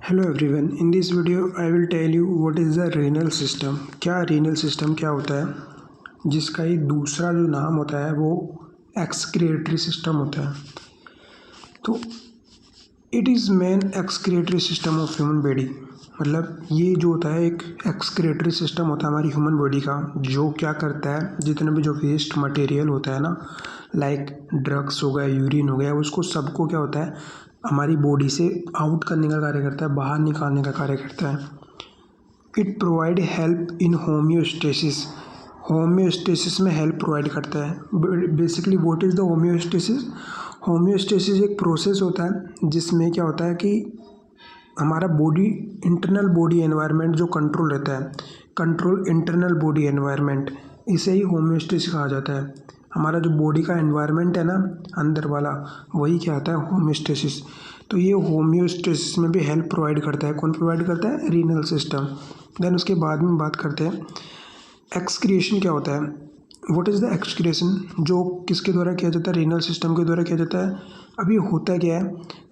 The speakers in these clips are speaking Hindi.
Hello everyone, in this video I will tell you what is the renal system. क्या रीनल सिस्टम क्या होता है, जिसका ही दूसरा जो नाम होता है वो एक्सक्रिएटरी सिस्टम होता है। तो it is main excretory system of human body. मतलब ये जो होता है एक एक्सक्रिएटरी सिस्टम होता है हमारी ह्यूमन बॉडी का, जो क्या करता है जितने भी जो वेस्ट मटेरियल होता है ना, लाइक ड्रग्स हो गया, यूरिन हो गया, उसको सबको क्या होता है हमारी बॉडी से आउट करने का कार्य करता है, बाहर निकालने का कार्य करता है। It provide help in homeostasis. Homeostasis में हेल्प प्रोवाइड करता है। Basically what is the homeostasis. Homeostasis एक प्रोसेस होता है जिसमें क्या होता है कि हमारा बॉडी इंटरनल बॉडी एनवायरनमेंट जो कंट्रोल रहता है, कंट्रोल इंटरनल बॉडी एनवायरनमेंट, इसे ही होम्योस्टेसिस कहा जाता है। हमारा जो बॉडी का एनवायरनमेंट है ना अंदर वाला, वही क्या होता है होम्योस्टेसिस। तो ये होम्योस्टेसिस में भी हेल्प प्रोवाइड करता है। कौन प्रोवाइड करता है? Renal system. देन उसके बाद में बात करते हैं एक्सक्रिएशन क्या होता है। व्हाट इज़ द एक्सक्रिएशन, जो किसके द्वारा किया जाता है? रीनल सिस्टम के द्वारा किया जाता है। अभी होता क्या है,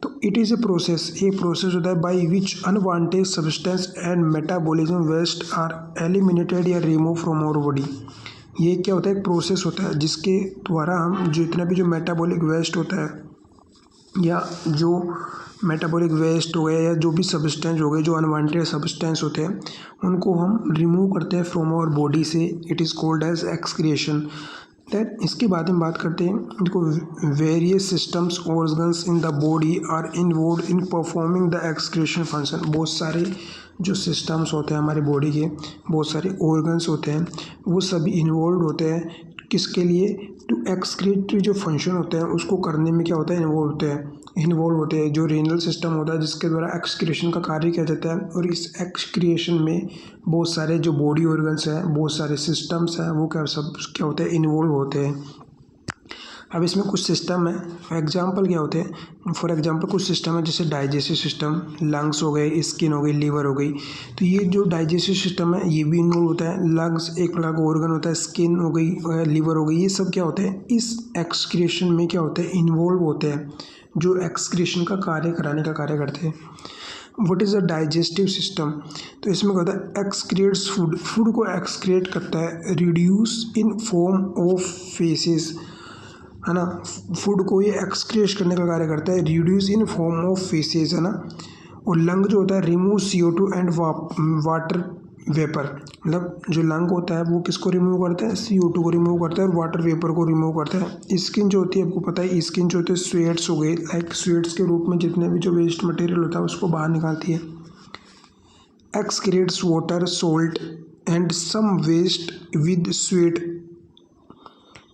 तो इट इज़ ए प्रोसेस, ये प्रोसेस होता है by which unwanted substance and metabolism waste are eliminated या रिमूव फ्रॉम आवर बॉडी। ये क्या होता है? एक प्रोसेस होता है जिसके द्वारा हम जितना भी जो मेटाबॉलिक वेस्ट होता है या जो मेटाबॉलिक वेस्ट हो गया या जो भी सब्सटेंस हो गए, जो अनवांटेड सब्सटेंस होते हैं, उनको हम रिमूव करते हैं फ्रॉम आवर बॉडी से। It is called as excretion. Then इसके बाद हम बात करते हैं, देखो various systems organs in the body are involve in performing the excretion function. बहुत सारे जो सिस्टम्स होते हैं हमारी बॉडी के, बहुत सारे ऑर्गन्स होते हैं, वो सभी इन्वॉल्व होते हैं किसके लिए? टू एक्सक्रीटरी जो फंक्शन होते हैं उसको करने में क्या होता है? इन्वॉल्व होते हैं जो रीनल सिस्टम होता है जिसके द्वारा एक्सक्रिएशन का कार्य किया जाता है। और इस एक्सक्रिएशन में बहुत सारे जो बॉडी ऑर्गन्स हैं, बहुत सारे सिस्टम्स हैं, वो क्या होते हैं? इन्वॉल्व होते हैं। अब इसमें कुछ सिस्टम है, एग्जाम्पल क्या होते हैं? फॉर एग्जाम्पल कुछ सिस्टम है जैसे डाइजेस्टिव सिस्टम, लंग्स हो गए, स्किन हो गई, लीवर हो गई। तो ये जो डाइजेस्टिव सिस्टम है ये भी इन्वॉल्व होता है। लंग्स एक प्रकार का ऑर्गन होता है, स्किन हो गई, लीवर हो गई, ये सब क्या होते हैं? इस एक्सक्रिएशन में क्या होते हैं? इन्वॉल्व होते हैं, जो एक्सक्रिएशन का कार्य कराने का कार्य करते हैं। What is the digestive system? तो इसमें क्या होता है? एक्सक्रिएट्स फूड, फूड को एक्सक्रिएट करता है, reduce in form of faces, है ना। फूड को ये एक्सक्रीट करने का कार्य करता है, reduce in form of faces, है ना। और लंग जो होता है remove CO2 and water vapour. मतलब जो लंग होता है वो किसको रिमूव करता है? CO2 को रिमूव करता है और वाटर वेपर को रिमूव करता है। स्किन जो होती है आपको पता है, स्किन जो होती है स्वेट्स हो गई, लाइक स्वेट्स के रूप में जितने भी जो वेस्ट मटेरियल होता है उसको बाहर निकालती है। Excretes water, salt and some waste with sweat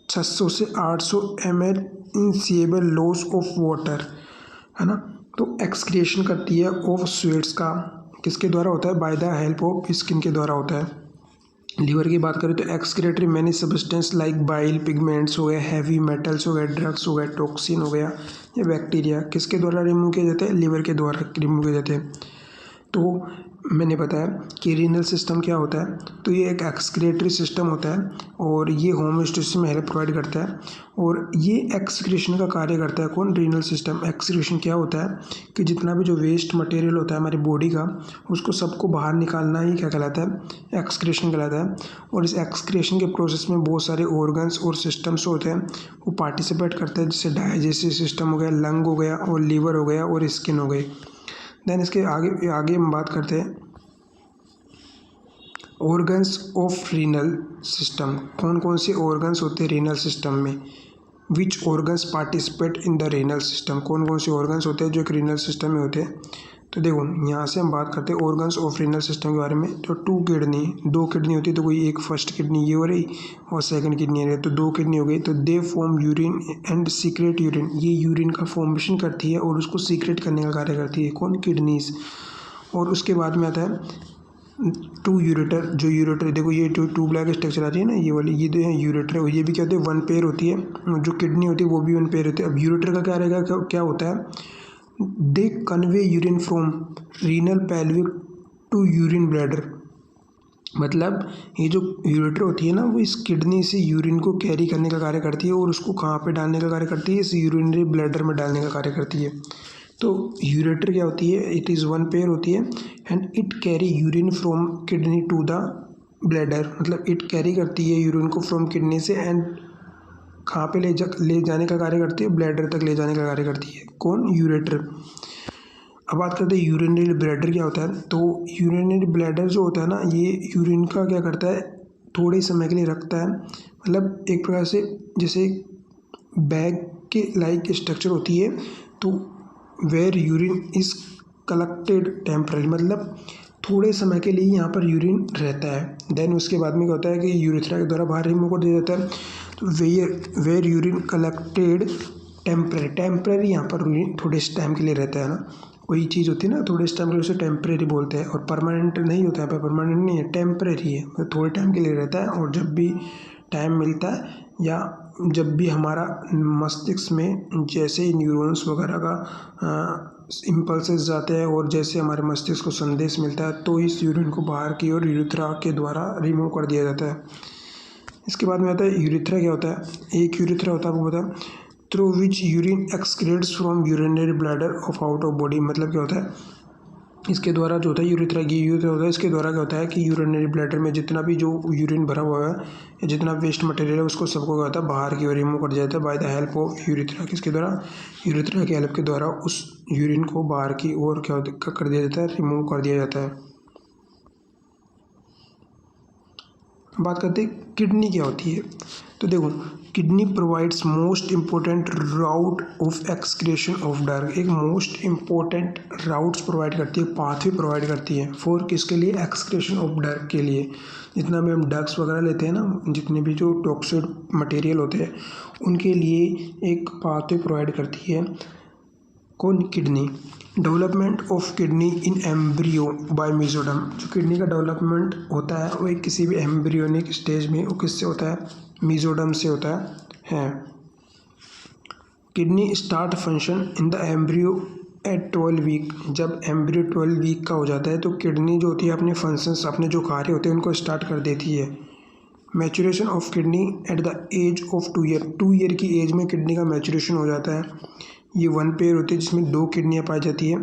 600 से 800 ml insensible loss of water, है ना। तो एक्सक्रिएशन करती है ऑफ स्वेट्स का, किसके द्वारा होता है? By the help of skin के द्वारा होता है। लीवर की बात करें तो excretory many substance like bile, pigments हो गए, हैवी मेटल्स हो गए, ड्रग्स हो गए, टॉक्सिन हो गया या बैक्टीरिया, किसके द्वारा रिमूव किए जाते हैं? लीवर के द्वारा रिमूव किए जाते हैं। तो मैंने बताया कि रीनल सिस्टम क्या होता है, तो ये एक एक्सक्रिएटरी सिस्टम होता है और ये होम्योस्टेसिस में हेल्प प्रोवाइड करता है। और ये एक्सक्रीशन का कार्य करता है कौन? Renal system. एक्सक्रीशन क्या होता है कि जितना भी जो वेस्ट मटेरियल होता है हमारी बॉडी का, उसको सबको बाहर निकालना ही क्या कहलाता है? एक्सक्रीशन कहलाता है। और इस एक्सक्रीशन के प्रोसेस में बहुत सारे ऑर्गन्स और सिस्टम्स होते हैं वो पार्टिसिपेट करते हैं, जैसे डाइजेस्टिव सिस्टम हो गया, लंग हो गया और लीवर हो गया और स्किन हो गई। देन इसके आगे आगे हम बात करते हैं ऑर्गन्स ऑफ रीनल सिस्टम। कौन कौन से ऑर्गन्स होते हैं रीनल सिस्टम में? Which organs participate in the renal system? कौन कौन से ऑर्गन्स होते हैं जो एक रीनल सिस्टम में होते हैं? तो देखो यहाँ से हम बात करते हैं ऑर्गन्स ऑफ रीनल सिस्टम के बारे में। तो दो किडनी होती है, तो कोई एक फर्स्ट किडनी ये हो रही और सेकंड किडनी हो रही, तो दो किडनी हो गई। तो they form urine and secret urine, ये यूरिन का फॉर्मेशन करती है और उसको सीक्रेट करने का कार्य करती है। कौन? किडनीज। और उसके बाद में आता है टू यूरेटर। जो यूरेटर देखो ये टू ब्लैक स्ट्रक्चर आती है ना, ये वाली, ये तो है यूरेटर है। ये भी क्या होती है? वन पेयर होती है। जो किडनी होती है वो भी वन पेयर होती है। अब यूरेटर का क्या रहेगा? क्या होता है? They convey urine from renal pelvic to urine bladder. मतलब ये जो यूरेटर होती है ना, वो इस किडनी से यूरिन को कैरी करने का कार्य करती है और उसको कहाँ पे डालने का कार्य करती है? इस यूरिनरी ब्लैडर में डालने का कार्य करती है। तो यूरेटर क्या होती है, इट इज़ वन पेयर होती है and it carry urine from kidney to the bladder, मतलब इट कैरी करती है यूरिन को फ्रॉम किडनी से एंड कहाँ पे ले जाने का कार्य करती है, ब्लैडर तक ले जाने का कार्य करती है। कौन, यूरेटर। अब बात करते हैं यूरिनरी ब्लैडर क्या होता है। तो यूरिनरी ब्लैडर जो होता है ना, ये यूरिन का क्या करता है, थोड़े समय के लिए रखता है, मतलब एक प्रकार से जैसे बैग के लाइक स्ट्रक्चर होती है। तो where urine is collected temporary, मतलब थोड़े समय के लिए यहाँ पर यूरिन रहता है। देन उसके बाद में क्या होता है कि यूरेथ्रा के द्वारा बाहर रिमूव कर दिया जाता है। तो वेयर यूरिन कलेक्टेड टेम्पररी यहाँ पर यूरिन थोड़े टाइम के लिए रहता है ना, कोई चीज़ होती है ना थोड़े टाइम के लिए, उसे टेम्परेरी बोलते हैं। और परमानेंट नहीं होता है, यहाँ पर परमानेंट नहीं है, टेम्परेरी है, मतलब थोड़े टाइम के लिए रहता है। और जब भी टाइम मिलता है या जब भी हमारा मस्तिष्क में जैसे न्यूरॉन्स वगैरह का इम्पल्सेस जाते हैं और जैसे हमारे मस्तिष्क को संदेश मिलता है, तो इस यूरिन को बाहर की ओर यूरेथ्रा के द्वारा रिमूव कर दिया जाता है। इसके बाद में आता है यूरेथ्रा क्या होता है। एक यूरेथ्रा होता है, आपको पता है, through which urine excretes from urinary bladder of out of body, मतलब क्या होता है, इसके द्वारा जो होता है यूरेथ्रा होता है, इसके द्वारा क्या होता है कि यूरिनरी ब्लैडर में जितना भी जो यूरिन भरा हुआ है या जितना वेस्ट मटेरियल है उसको सबको क्या होता है बाहर की ओर रिमूव कर दिया जाता है by the help of urethra. किसके द्वारा, यूरेथ्रा की हेल्प के द्वारा उस यूरिन को बाहर की ओर क्या कर दिया जाता है, रिमूव कर दिया जाता है। बात करते हैं किडनी क्या होती है। तो देखो, kidney provides most important route of excretion of drug, एक मोस्ट इम्पोर्टेंट राउट्स प्रोवाइड करती है, पाथवे प्रोवाइड करती है फॉर किसके लिए, एक्सक्रीशन ऑफ डर्ग के लिए। जितना भी हम डर्ग्स वगैरह लेते हैं ना, जितने भी जो टॉक्सिक मटेरियल होते हैं उनके लिए एक पाथवे प्रोवाइड करती है। कौन, kidney. Development of kidney in embryo bye mesoderm, जो किडनी का डेवलपमेंट होता है वो एक किसी भी एम्ब्रियोनिक स्टेज में वो किससे होता है, मेसोडर्म से होता है। Kidney start function in the embryo at 12 week, जब एम्ब्रियो 12 वीक का हो जाता है तो किडनी जो होती है अपने फंक्शंस, अपने जो कार्य होते हैं उनको स्टार्ट कर देती है। Maturation of kidney at the age of 2 year, 2 year की एज में किडनी का मैचुरेशन हो जाता है। ये वन पेयर होती है जिसमें 2 किडनियाँ पाई जाती है।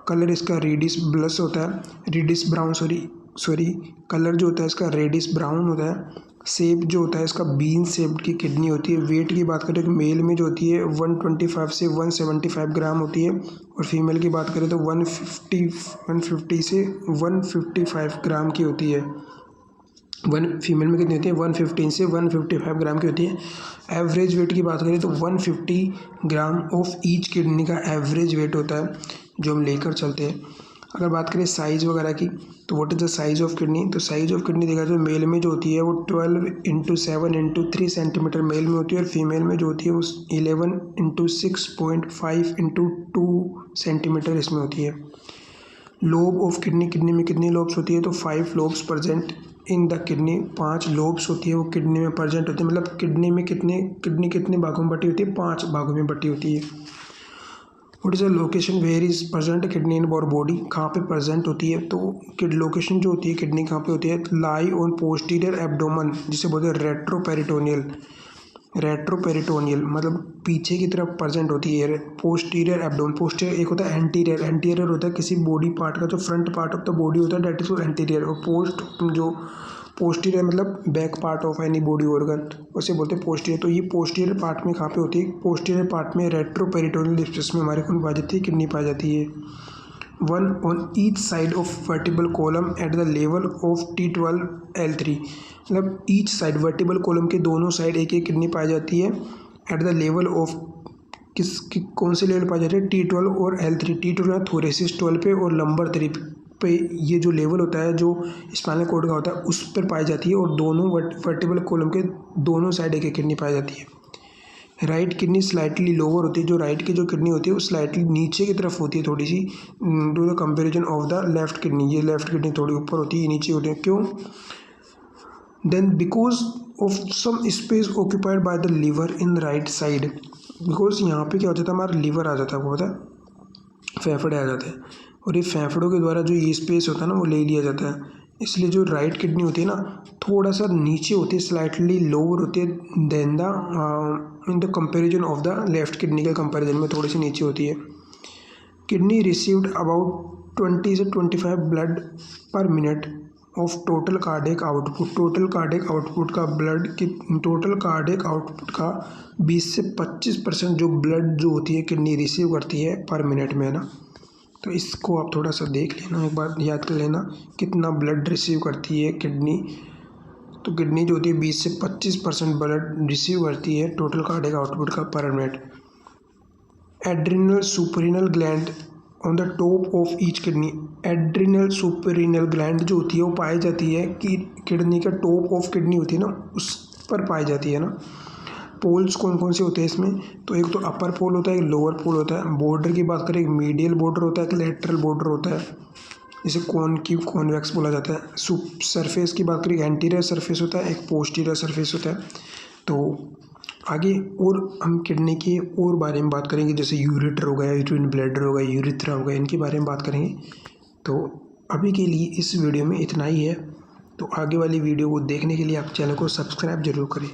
कलर इसका रेडिश ब्लश होता है, रेडिश ब्राउन, सॉरी कलर जो होता है इसका रेडिश ब्राउन होता है। शेप जो होता है इसका बीन शेप्ड की किडनी होती है। वेट की बात करें तो मेल में जो होती है 125 से 175 ग्राम होती है और फीमेल की बात करें तो 150 से 155 ग्राम की होती है। फीमेल में कितनी होती है, 115 से 155 ग्राम की होती है। एवरेज वेट की बात करें तो 150 ग्राम ऑफ ईच किडनी का एवरेज वेट होता है जो हम लेकर चलते हैं। अगर बात करें साइज़ वगैरह की, तो what is the size of kidney. तो साइज़ ऑफ किडनी देखा जाए मेल में जो होती है वो 12 × 7 × 3 सेंटीमीटर मेल में होती है और फीमेल में जो होती है वो 11 × 6.5 × 2 सेंटीमीटर इसमें होती है। लोब ऑफ किडनी, किडनी में कितनी लोब्स होती है, तो 5 lobes present in the kidney, 5 lobes होती है वो किडनी में प्रेजेंट होती है। मतलब किडनी कितने भागों में बटी होती है, 5 भागों में बटी होती है। What is the location where is present kidney in our body, कहाँ पे प्रेजेंट होती है, तो लोकेशन जो होती है किडनी कहाँ पे होती है, लाई ऑन पोस्टीरियर एब्डोमेन, जिसे बोलते हैं रेट्रोपेरिटोनियल, मतलब पीछे की तरफ प्रेजेंट होती है। पोस्टीरियर एब्डोमेन, पोस्टीरियर एक होता है एंटीरियर होता है किसी बॉडी पार्ट का, जो front part of the body होता है डेट इज एंटीरियर, और पोस्टीरियर मतलब back part of any body organ, उसे बोलते हैं पोस्टीरियर। तो ये पोस्टीरियर पार्ट में कहाँ पे होती है, पोस्टीरियर पार्ट में रेट्रोपेरिटोनियल स्पेस में हमारे कौन पाई जाती है, किडनी पाई जाती है। 1 on each side of vertebral column at the level of T12 L3, मतलब ईच साइड वर्टिबल कॉलम के दोनों साइड एक एक किडनी पाई जाती है एट द लेवल ऑफ कौन से लेवल पाई जाती है, T12 और L3। T12 थोरेसिस 12 पे और लंबर 3 पे, ये जो लेवल होता है जो स्पाइनल कॉर्ड का होता है उस पर पाई जाती है और दोनों वर्टिबल कॉलम के दोनों साइड एक एक किडनी पाई जाती है। राइट किडनी स्लाइटली लोअर होती है, जो राइट की जो किडनी होती है वो स्लाइटली नीचे की तरफ होती है थोड़ी सी, to the comparison of the left kidney, ये लेफ्ट किडनी थोड़ी ऊपर होती है, नीचे होती है। क्यों, then because of some space occupied by the liver in right side, because यहाँ पे क्या हो जाता है, हमारा लीवर आ जाता है, आपको पता है फेफड़े आ जाते हैं और ये फेफड़ों के द्वारा जो ये स्पेस होता है ना वो ले लिया जाता है। इसलिए जो राइट किडनी होती है ना थोड़ा सा नीचे होती है, स्लाइटली लोअर होती है then the in the comparison of the left kidney के कंपैरिजन में थोड़ी सी नीचे होती है। किडनी रिसीव्ड अबाउट 20 से 25 ब्लड पर minute of total cardiac output. Total cardiac output का 20 से 25% जो ब्लड जो होती है किडनी रिसीव करती है पर मिनट में, है ना। तो इसको आप थोड़ा सा देख लेना, एक बार याद कर लेना कितना ब्लड रिसीव करती है किडनी। तो किडनी जो होती है 20 से 25% ब्लड रिसीव करती है टोटल कार्डियक आउटपुट का per minute. Adrenal suprarenal gland on the top of each kidney. Adrenal suprarenal gland जो होती है वो पाई जाती है कि किडनी का टॉप ऑफ किडनी होती है ना, उस पर पाई जाती है ना। पोल्स कौन कौन से होते हैं इसमें, तो एक तो अपर पोल होता है, एक लोअर पोल होता है। बॉर्डर की बात करें, एक मीडियल बॉर्डर होता है, एक लेटरल बॉर्डर होता है, इसे कॉन्वेक्स बोला जाता है। सरफेस की बात करें, एंटीरियर सरफेस होता है, एक पोस्टीरियर सरफेस होता है। तो आगे और हम किडनी के और बारे में बात करेंगे, जैसे यूरेटर हो गया, यूरिन ब्लैडर हो गया, यूरिथ्रा हो गया, इनके बारे में बात करेंगे। तो अभी के लिए इस वीडियो में इतना ही है। तो आगे वाली वीडियो को देखने के लिए आप चैनल को सब्सक्राइब जरूर करें।